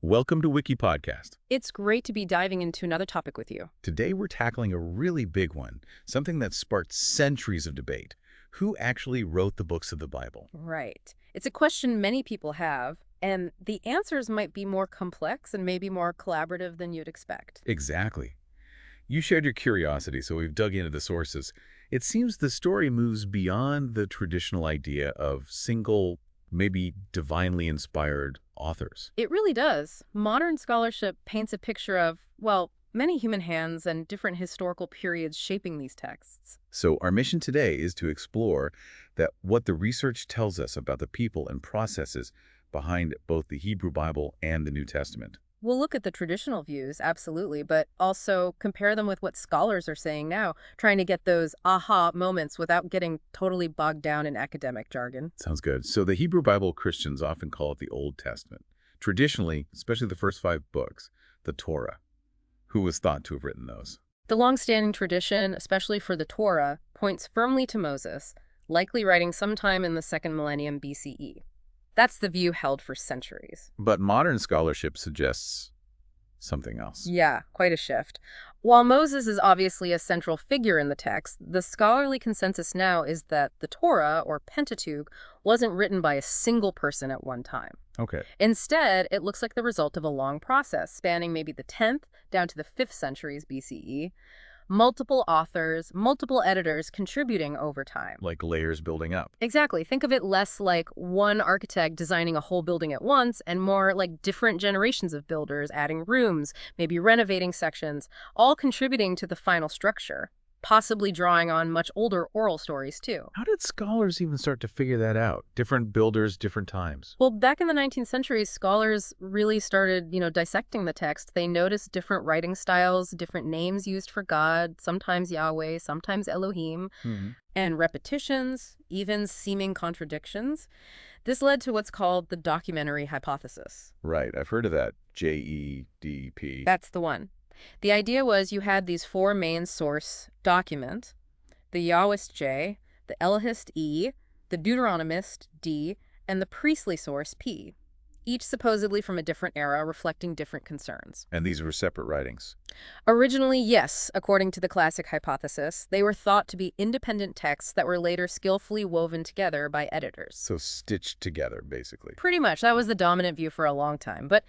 Welcome to WikiPodcast. It's great to be diving into another topic with you. Today we're tackling a really big one, something that sparked centuries of debate. Who actually wrote the books of the Bible? Right. It's a question many people have, and the answers might be more complex and maybe more collaborative than you'd expect. Exactly. You shared your curiosity, so we've dug into the sources. It seems the story moves beyond the traditional idea of single, maybe divinely inspired authors. It really does. Modern scholarship paints a picture of, well, many human hands and different historical periods shaping these texts. So our mission today is to explore what the research tells us about the people and processes behind both the Hebrew Bible and the New Testament. We'll look at the traditional views, absolutely, but also compare them with what scholars are saying now, trying to get those aha moments without getting totally bogged down in academic jargon. Sounds good. So the Hebrew Bible Christians often call it the Old Testament. Traditionally, especially the first 5 books, the Torah. Who was thought to have written those? The long-standing tradition, especially for the Torah, points firmly to Moses, likely writing sometime in the 2nd millennium BCE. That's the view held for centuries. But modern scholarship suggests something else. Yeah, quite a shift. While Moses is obviously a central figure in the text, the scholarly consensus now is that the Torah, or Pentateuch, wasn't written by a single person at one time. Okay. Instead, it looks like the result of a long process spanning maybe the 10th down to the 5th centuries BCE. Multiple authors, multiple editors contributing over time. Like layers building up. Exactly. Think of it less like one architect designing a whole building at once and more like different generations of builders adding rooms, maybe renovating sections, all contributing to the final structure, possibly drawing on much older oral stories too. How did scholars even start to figure that out? Different builders, different times. Well, back in the 19th century, scholars really started, dissecting the text. They noticed different writing styles, different names used for God, sometimes Yahweh, sometimes Elohim, and repetitions, even seeming contradictions. This led to what's called the documentary hypothesis. Right, I've heard of that. JEDP. That's the one. The idea was you had these 4 main source document, the Yahwist J, the Elohist E, the Deuteronomist D, and the priestly source P, each supposedly from a different era reflecting different concerns. And these were separate writings. Originally, yes, according to the classic hypothesis, they were thought to be independent texts that were later skillfully woven together by editors. So stitched together, basically. Pretty much. That was the dominant view for a long time. But,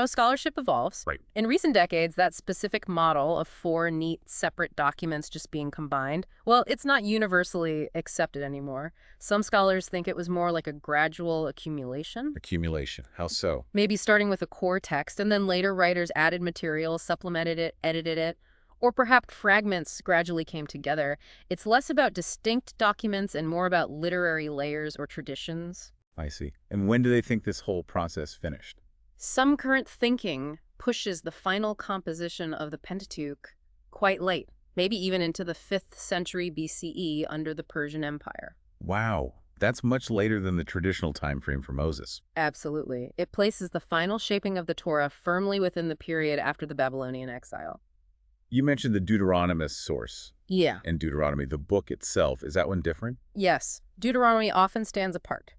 scholarship evolves. Right. In recent decades, that specific model of 4 neat, separate documents just being combined, well, it's not universally accepted anymore. Some scholars think it was more like a gradual accumulation. Accumulation. How so? Maybe starting with a core text, and then later writers added material, supplemented it, edited it, or perhaps fragments gradually came together. It's less about distinct documents and more about literary layers or traditions. I see. And when do they think this whole process finished? Some current thinking pushes the final composition of the Pentateuch quite late, maybe even into the 5th century BCE under the Persian Empire. Wow. That's much later than the traditional time frame for Moses. Absolutely. It places the final shaping of the Torah firmly within the period after the Babylonian exile. You mentioned the Deuteronomist source. Yeah. And Deuteronomy, the book itself, is that one different? Yes. Deuteronomy often stands apart.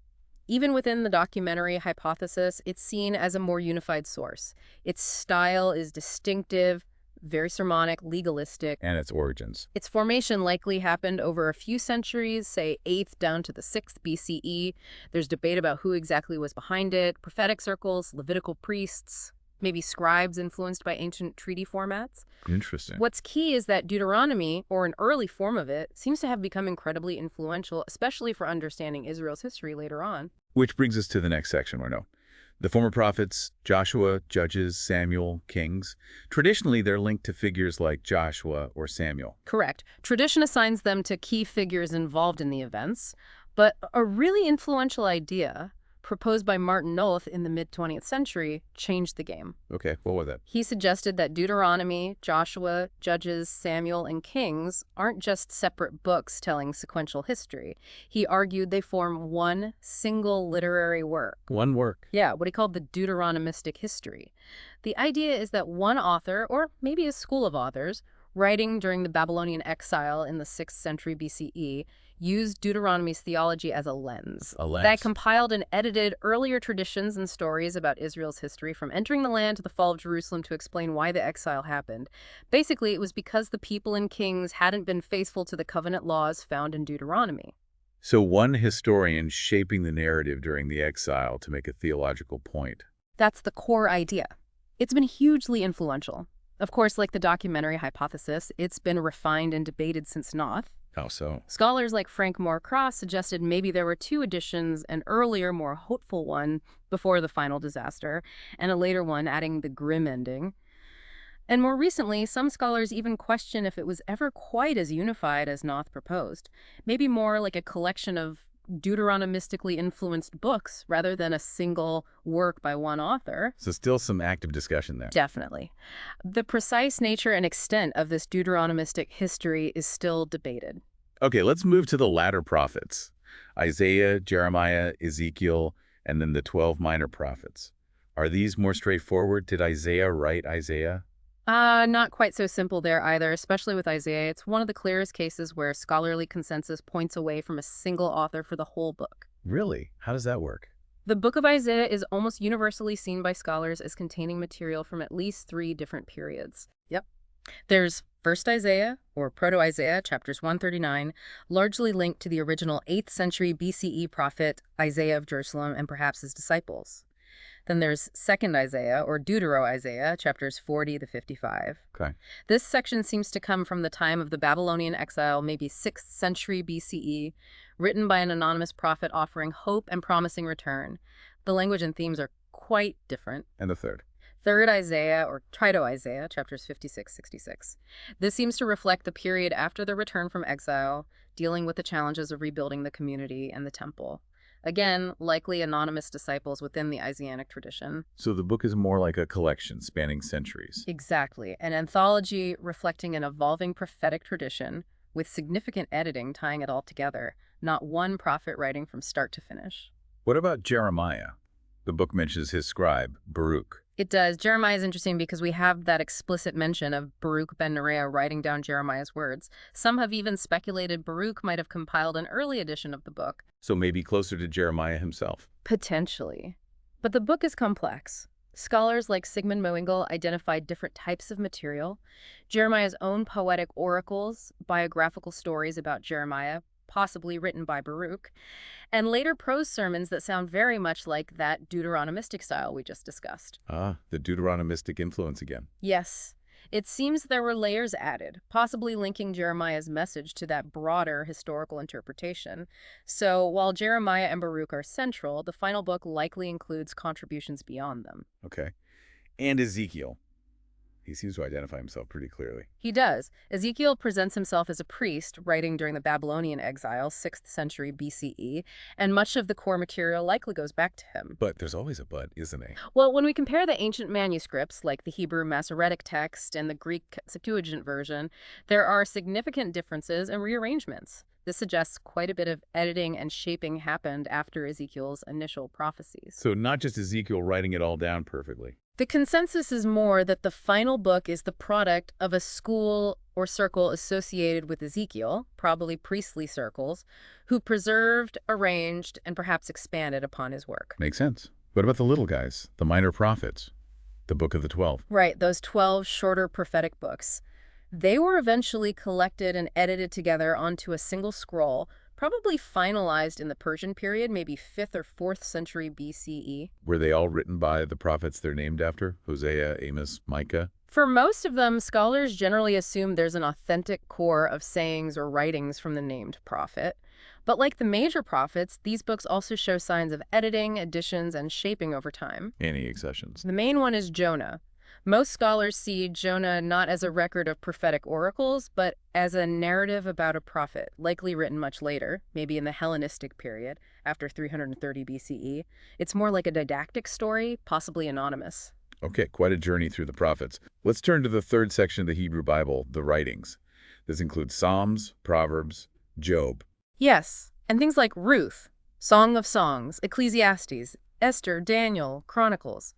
Even within the documentary hypothesis, it's seen as a more unified source. Its style is distinctive, very sermonic, legalistic. And its origins. Its formation likely happened over a few centuries, say 8th down to the 6th BCE. There's debate about who exactly was behind it, prophetic circles, Levitical priests, maybe scribes influenced by ancient treaty formats. Interesting. What's key is that Deuteronomy, or an early form of it, seems to have become incredibly influential, especially for understanding Israel's history later on. Which brings us to the next section, Warno. The former prophets, Joshua, Judges, Samuel, Kings, traditionally they're linked to figures like Joshua or Samuel. Correct. Tradition assigns them to key figures involved in the events, but a really influential idea proposed by Martin Noth in the mid-20th century changed the game. Okay, what was that? He suggested that Deuteronomy, Joshua, Judges, Samuel, and Kings aren't just separate books telling sequential history. He argued they form one single literary work. One work. Yeah, what he called the Deuteronomistic history. The idea is that one author, or maybe a school of authors, writing during the Babylonian exile in the 6th century BCE, used Deuteronomy's theology as a lens. A They lens. compiled and edited earlier traditions and stories about Israel's history from entering the land to the fall of Jerusalem to explain why the exile happened. Basically, it was because the people and kings hadn't been faithful to the covenant laws found in Deuteronomy. So one historian shaping the narrative during the exile to make a theological point. That's the core idea. It's been hugely influential. Of course, like the documentary hypothesis, it's been refined and debated since Noth. How so? Scholars like Frank Moore-Cross suggested maybe there were two editions, an earlier, more hopeful one before the final disaster, and a later one adding the grim ending. And more recently, some scholars even question if it was ever quite as unified as Noth proposed. Maybe more like a collection of Deuteronomistically influenced books rather than a single work by one author. So still some active discussion there. Definitely. The precise nature and extent of this Deuteronomistic history is still debated. Okay, let's move to the latter prophets. Isaiah, Jeremiah, Ezekiel, and then the 12 minor prophets. Are these more straightforward? Did Isaiah write Isaiah? Not quite so simple there either, especially with Isaiah. It's one of the clearest cases where scholarly consensus points away from a single author for the whole book. Really? How does that work? The book of Isaiah is almost universally seen by scholars as containing material from at least 3 different periods. Yep. There's First Isaiah, or Proto-Isaiah, chapters 139, largely linked to the original 8th century BCE prophet Isaiah of Jerusalem and perhaps his disciples. Then there's Second Isaiah, or Deutero-Isaiah, chapters 40 to 55. Okay. This section seems to come from the time of the Babylonian exile, maybe 6th century BCE, written by an anonymous prophet offering hope and promising return. The language and themes are quite different. And the third? Third Isaiah, or Trito-Isaiah, chapters 56-66. This seems to reflect the period after the return from exile, dealing with the challenges of rebuilding the community and the temple. Again, likely anonymous disciples within the Isaianic tradition. So the book is more like a collection spanning centuries. Exactly. An anthology reflecting an evolving prophetic tradition with significant editing tying it all together, not one prophet writing from start to finish. What about Jeremiah? The book mentions his scribe, Baruch. It does. Jeremiah is interesting because we have that explicit mention of Baruch ben Neriah writing down Jeremiah's words. Some have even speculated Baruch might have compiled an early edition of the book. So maybe closer to Jeremiah himself. Potentially. But the book is complex. Scholars like Sigmund Moengel identified different types of material. Jeremiah's own poetic oracles, biographical stories about Jeremiah, possibly written by Baruch, and later prose sermons that sound very much like that Deuteronomistic style we just discussed. Ah, the Deuteronomistic influence again. Yes. It seems there were layers added, possibly linking Jeremiah's message to that broader historical interpretation. So while Jeremiah and Baruch are central, the final book likely includes contributions beyond them. Okay. And Ezekiel. He seems to identify himself pretty clearly. He does. Ezekiel presents himself as a priest, writing during the Babylonian exile, 6th century BCE, and much of the core material likely goes back to him. But there's always a but, isn't there? Well, when we compare the ancient manuscripts, like the Hebrew Masoretic text and the Greek Septuagint version, there are significant differences and rearrangements. This suggests quite a bit of editing and shaping happened after Ezekiel's initial prophecies. So not just Ezekiel writing it all down perfectly. The consensus is more that the final book is the product of a school or circle associated with Ezekiel, probably priestly circles, who preserved, arranged, and perhaps expanded upon his work. Makes sense. What about the little guys, the minor prophets, the Book of the 12? Right, those 12 shorter prophetic books. They were eventually collected and edited together onto a single scroll, probably finalized in the Persian period, maybe 5th or 4th century BCE. Were they all written by the prophets they're named after? Hosea, Amos, Micah? For most of them, scholars generally assume there's an authentic core of sayings or writings from the named prophet. But like the major prophets, these books also show signs of editing, additions, and shaping over time. Any exceptions? The main one is Jonah. Most scholars see Jonah not as a record of prophetic oracles, but as a narrative about a prophet, likely written much later, maybe in the Hellenistic period, after 330 BCE. It's more like a didactic story, possibly anonymous. Okay, quite a journey through the prophets. Let's turn to the third section of the Hebrew Bible, the writings. This includes Psalms, Proverbs, Job. Yes, and things like Ruth, Song of Songs, Ecclesiastes, Esther, Daniel, Chronicles.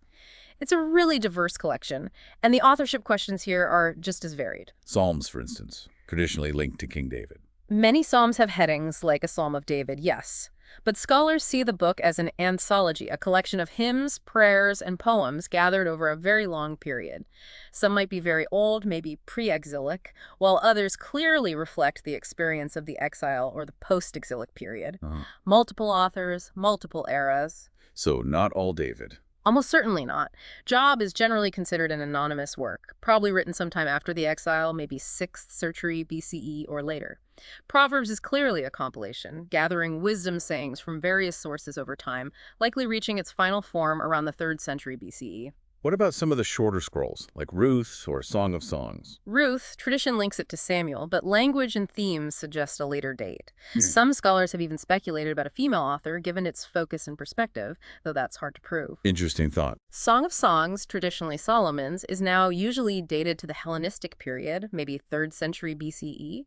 It's a really diverse collection, and the authorship questions here are just as varied. Psalms, for instance, traditionally linked to King David. Many psalms have headings like a Psalm of David, yes. But scholars see the book as an anthology, a collection of hymns, prayers, and poems gathered over a very long period. Some might be very old, maybe pre-exilic, while others clearly reflect the experience of the exile or the post-exilic period. Multiple authors, multiple eras. So not all David. Almost certainly not. Job is generally considered an anonymous work, probably written sometime after the exile, maybe 6th century BCE or later. Proverbs is clearly a compilation, gathering wisdom sayings from various sources over time, likely reaching its final form around the 3rd century BCE. What about some of the shorter scrolls, like Ruth or Song of Songs? Ruth, tradition links it to Samuel, but language and themes suggest a later date. Some scholars have even speculated about a female author, given its focus and perspective, though that's hard to prove. Interesting thought. Song of Songs, traditionally Solomon's, is now usually dated to the Hellenistic period, maybe 3rd century BCE,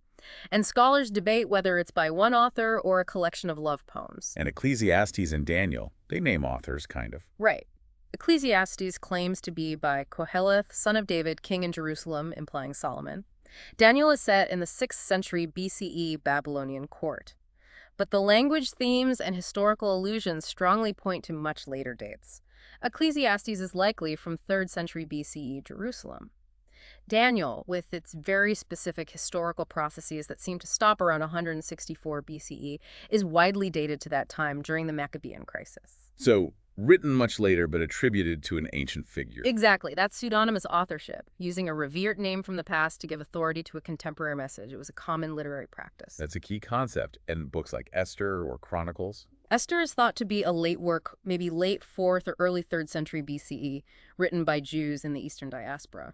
and scholars debate whether it's by one author or a collection of love poems. And Ecclesiastes and Daniel, they name authors, kind of. Right. Ecclesiastes claims to be by Koheleth, son of David, king in Jerusalem, implying Solomon. Daniel is set in the 6th century BCE Babylonian court. But the language, themes, and historical allusions strongly point to much later dates. Ecclesiastes is likely from 3rd century BCE Jerusalem. Daniel, with its very specific historical processes that seem to stop around 164 BCE, is widely dated to that time during the Maccabean crisis. So, written much later but attributed to an ancient figure. Exactly. That's pseudonymous authorship, using a revered name from the past to give authority to a contemporary message. It was a common literary practice. That's a key concept in books like Esther or Chronicles. Esther is thought to be a late work, maybe late 4th or early 3rd century BCE, written by Jews in the Eastern Diaspora.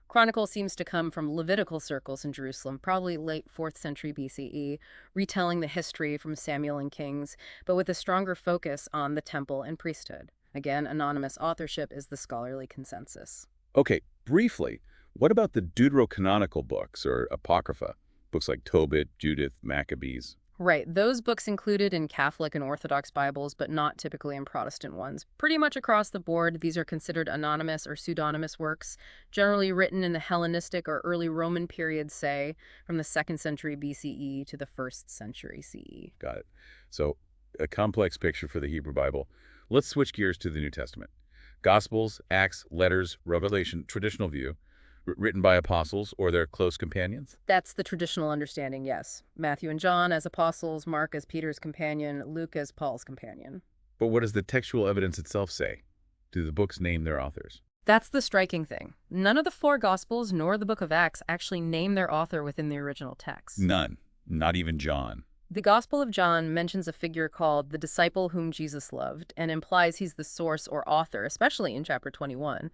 Chronicles seems to come from Levitical circles in Jerusalem, probably late 4th century BCE, retelling the history from Samuel and Kings, but with a stronger focus on the temple and priesthood. Again, anonymous authorship is the scholarly consensus. Okay, briefly, what about the deuterocanonical books, or Apocrypha? Books like Tobit, Judith, Maccabees. Right, those books included in Catholic and Orthodox Bibles, but not typically in Protestant ones. Pretty much across the board, these are considered anonymous or pseudonymous works, generally written in the Hellenistic or early Roman period, say, from the 2nd century BCE to the 1st century CE. Got it. So, a complex picture for the Hebrew Bible. Let's switch gears to the New Testament. Gospels, Acts, letters, Revelation, traditional view, written by apostles or their close companions? That's the traditional understanding, yes. Matthew and John as apostles, Mark as Peter's companion, Luke as Paul's companion. But what does the textual evidence itself say? Do the books name their authors? That's the striking thing. None of the 4 Gospels nor the book of Acts actually name their author within the original text. None. Not even John. The Gospel of John mentions a figure called the disciple whom Jesus loved and implies he's the source or author, especially in chapter 21.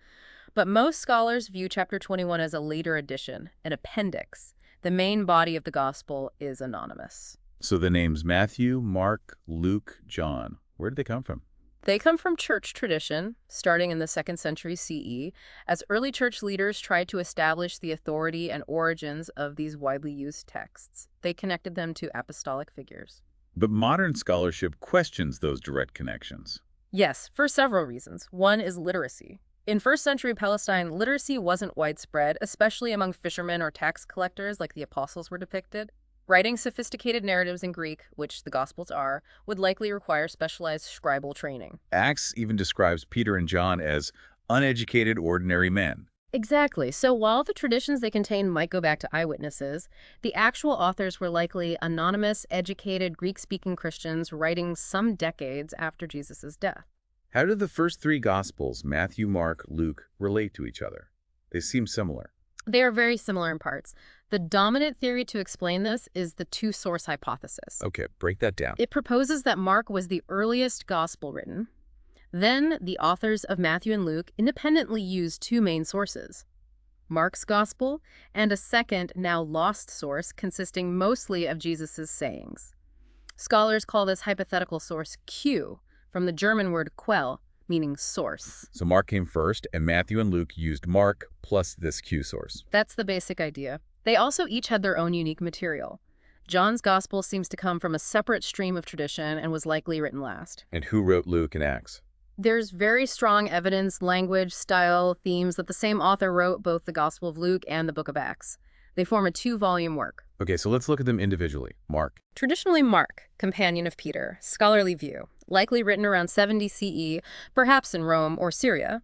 But most scholars view chapter 21 as a later addition, an appendix. The main body of the Gospel is anonymous. So the names Matthew, Mark, Luke, John, where did they come from? They come from church tradition, starting in the 2nd century CE, as early church leaders tried to establish the authority and origins of these widely used texts. They connected them to apostolic figures. But modern scholarship questions those direct connections. Yes, for several reasons. One is literacy. In 1st century Palestine, literacy wasn't widespread, especially among fishermen or tax collectors like the apostles were depicted. Writing sophisticated narratives in Greek, which the Gospels are, would likely require specialized scribal training. Acts even describes Peter and John as uneducated ordinary men. Exactly. So while the traditions they contain might go back to eyewitnesses, the actual authors were likely anonymous, educated, Greek-speaking Christians writing some decades after Jesus' death. How do the first 3 Gospels, Matthew, Mark, Luke, relate to each other? They seem similar. They are very similar in parts. The dominant theory to explain this is the two-source hypothesis. Okay, break that down. It proposes that Mark was the earliest gospel written. Then the authors of Matthew and Luke independently used 2 main sources, Mark's gospel and a second, now lost source consisting mostly of Jesus' sayings. Scholars call this hypothetical source Q, from the German word Quell, meaning source. So Mark came first, and Matthew and Luke used Mark plus this Q source. That's the basic idea. They also each had their own unique material. John's gospel seems to come from a separate stream of tradition and was likely written last. And who wrote Luke and Acts? There's very strong evidence, language, style, themes that the same author wrote both the Gospel of Luke and the Book of Acts. They form a two-volume work. Okay, so let's look at them individually. Mark. Traditionally Mark, companion of Peter, scholarly view, likely written around 70 CE, perhaps in Rome or Syria.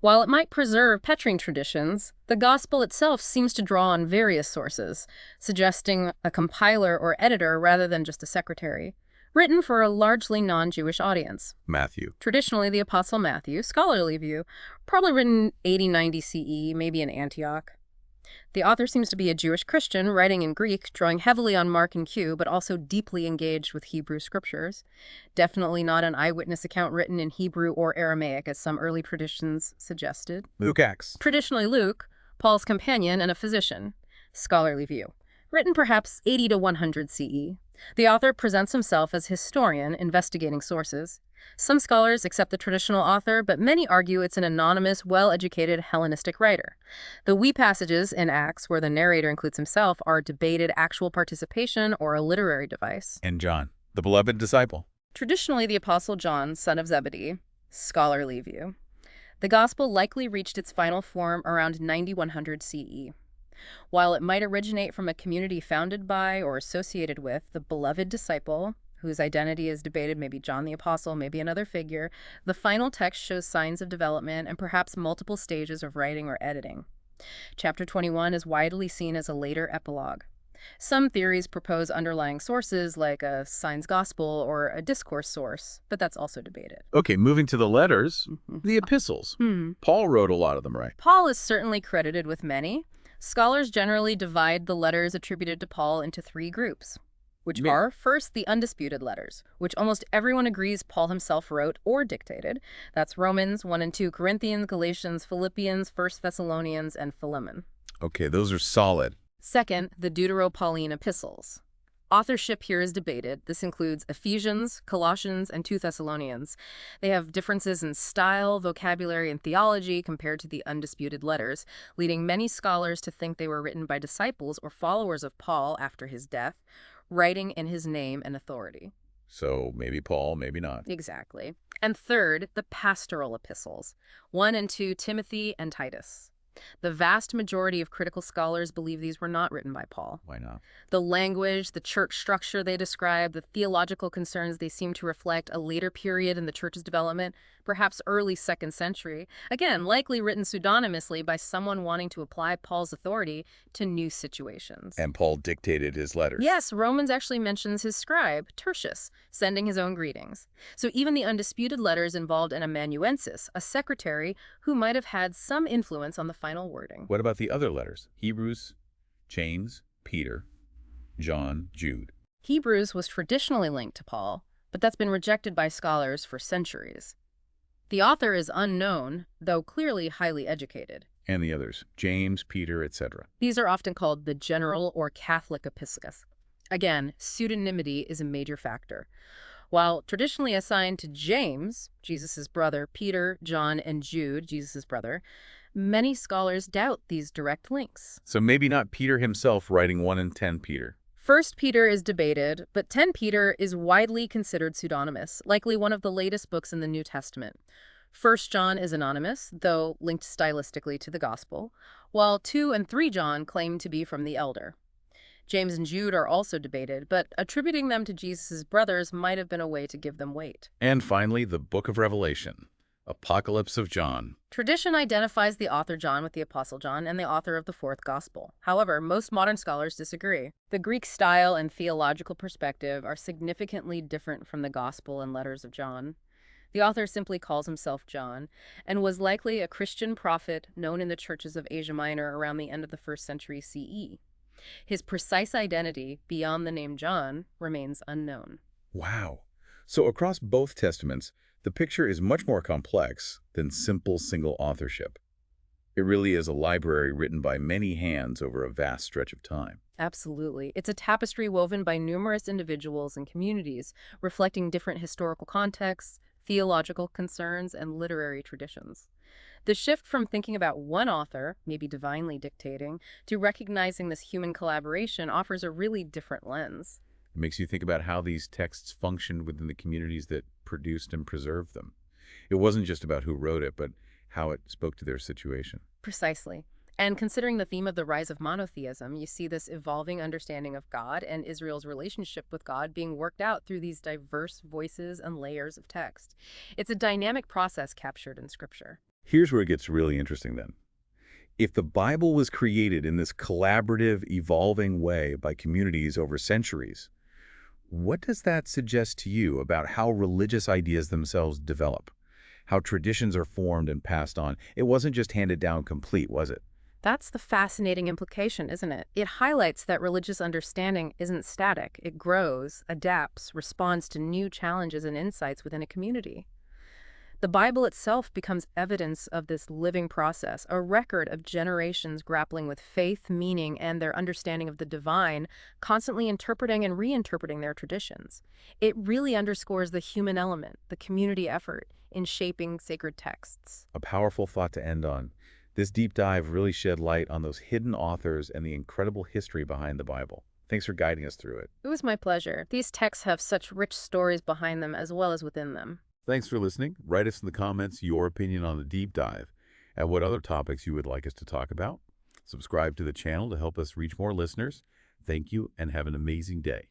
While it might preserve Petrine traditions, the Gospel itself seems to draw on various sources, suggesting a compiler or editor rather than just a secretary, written for a largely non-Jewish audience. Matthew. Traditionally, the Apostle Matthew, scholarly view, probably written 80-90 CE, maybe in Antioch. The author seems to be a Jewish Christian, writing in Greek, drawing heavily on Mark and Q, but also deeply engaged with Hebrew scriptures. Definitely not an eyewitness account written in Hebrew or Aramaic, as some early traditions suggested. Luke Acts. Traditionally Luke, Paul's companion and a physician. Scholarly view. Written perhaps 80 to 100 CE. The author presents himself as historian, investigating sources. Some scholars accept the traditional author, but many argue it's an anonymous, well-educated Hellenistic writer. The we passages in Acts, where the narrator includes himself, are debated actual participation or a literary device. And John, the beloved disciple. Traditionally, the Apostle John, son of Zebedee, scholarly view. The Gospel likely reached its final form around 9100 CE. While it might originate from a community founded by or associated with the beloved disciple, whose identity is debated, maybe John the Apostle, maybe another figure, the final text shows signs of development and perhaps multiple stages of writing or editing. Chapter 21 is widely seen as a later epilogue. Some theories propose underlying sources like a signs gospel or a discourse source, but that's also debated. Okay, moving to the letters, the epistles. Paul wrote a lot of them, right? Paul is certainly credited with many. Scholars generally divide the letters attributed to Paul into three groups, which are, first, the undisputed letters, which almost everyone agrees Paul himself wrote or dictated. That's Romans, 1 and 2, Corinthians, Galatians, Philippians, 1 Thessalonians, and Philemon. Okay, those are solid. Second, the Deutero-Pauline epistles. Authorship here is debated. This includes Ephesians, Colossians, and 2 Thessalonians. They have differences in style, vocabulary, and theology compared to the undisputed letters, leading many scholars to think they were written by disciples or followers of Paul after his death, writing in his name and authority. So maybe Paul, maybe not. Exactly. And third, the pastoral epistles, 1 and 2 Timothy and Titus. The vast majority of critical scholars believe these were not written by Paul. Why not? The language, the church structure they describe, the theological concerns they seem to reflect a later period in the church's development, perhaps early 2nd century, again, likely written pseudonymously by someone wanting to apply Paul's authority to new situations. And Paul dictated his letters. Yes, Romans actually mentions his scribe, Tertius, sending his own greetings. So even the undisputed letters involved an amanuensis, a secretary who might have had some influence on the final wording. What about the other letters? Hebrews, James, Peter, John, Jude. Hebrews was traditionally linked to Paul, but that's been rejected by scholars for centuries. The author is unknown, though clearly highly educated. And the others, James, Peter, etc. These are often called the general or Catholic epistles. Again, pseudonymity is a major factor. While traditionally assigned to James, Jesus' brother, Peter, John, and Jude, Jesus' brother, many scholars doubt these direct links. So maybe not Peter himself writing 1 and 10 Peter. 1 Peter is debated, but 10 Peter is widely considered pseudonymous, likely one of the latest books in the New Testament. 1 John is anonymous, though linked stylistically to the Gospel, while 2 and 3 John claim to be from the elder. James and Jude are also debated, but attributing them to Jesus' brothers might have been a way to give them weight. And finally, the Book of Revelation, Apocalypse of John. Tradition identifies the author John with the Apostle John and the author of the fourth Gospel. However, most modern scholars disagree. The Greek style and theological perspective are significantly different from the Gospel and letters of John. The author simply calls himself John, and was likely a Christian prophet known in the churches of Asia Minor around the end of the 1st century CE. His precise identity, beyond the name John, remains unknown. Wow. So across both testaments, the picture is much more complex than simple single authorship. It really is a library written by many hands over a vast stretch of time. Absolutely. It's a tapestry woven by numerous individuals and communities, reflecting different historical contexts, theological concerns, and literary traditions. The shift from thinking about one author, maybe divinely dictating, to recognizing this human collaboration offers a really different lens. It makes you think about how these texts functioned within the communities that produced and preserved them. It wasn't just about who wrote it, but how it spoke to their situation. Precisely. And considering the theme of the rise of monotheism, you see this evolving understanding of God and Israel's relationship with God being worked out through these diverse voices and layers of text. It's a dynamic process captured in Scripture. Here's where it gets really interesting then. If the Bible was created in this collaborative, evolving way by communities over centuries, what does that suggest to you about how religious ideas themselves develop? How traditions are formed and passed on? It wasn't just handed down complete, was it? That's the fascinating implication, isn't it? It highlights that religious understanding isn't static. It grows, adapts, responds to new challenges and insights within a community. The Bible itself becomes evidence of this living process, a record of generations grappling with faith, meaning, and their understanding of the divine, constantly interpreting and reinterpreting their traditions. It really underscores the human element, the community effort, in shaping sacred texts. A powerful thought to end on. This deep dive really shed light on those hidden authors and the incredible history behind the Bible. Thanks for guiding us through it. It was my pleasure. These texts have such rich stories behind them as well as within them. Thanks for listening. Write us in the comments your opinion on the deep dive and what other topics you would like us to talk about. Subscribe to the channel to help us reach more listeners. Thank you and have an amazing day.